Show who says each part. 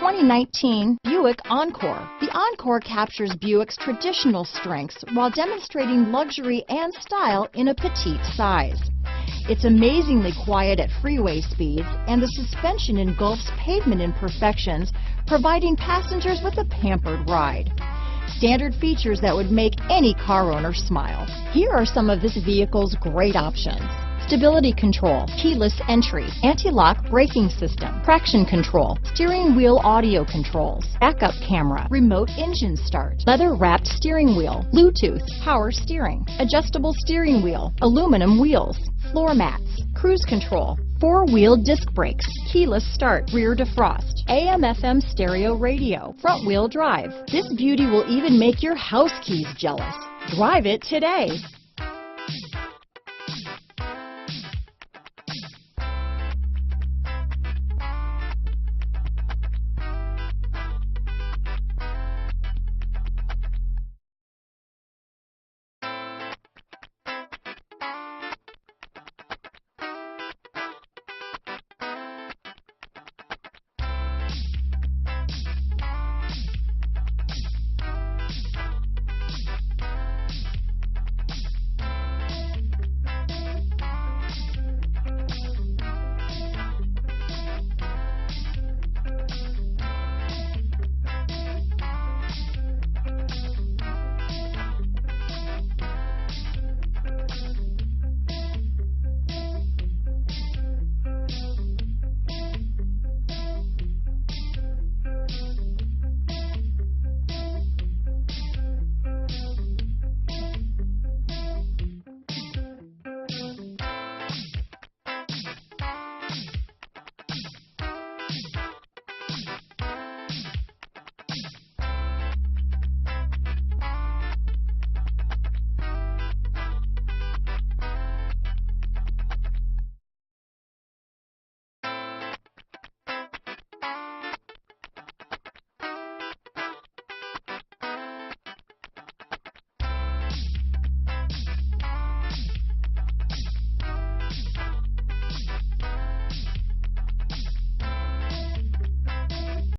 Speaker 1: 2019 Buick Encore. The Encore captures Buick's traditional strengths while demonstrating luxury and style in a petite size. It's amazingly quiet at freeway speeds, and the suspension engulfs pavement imperfections, providing passengers with a pampered ride. Standard features that would make any car owner smile. Here are some of this vehicle's great options: stability control, keyless entry, anti-lock braking system, traction control, steering wheel audio controls, backup camera, remote engine start, leather-wrapped steering wheel, Bluetooth, power steering, adjustable steering wheel, aluminum wheels, floor mats, cruise control, four-wheel disc brakes, keyless start, rear defrost, AM/FM stereo radio, front-wheel drive. This beauty will even make your house keys jealous. Drive it today.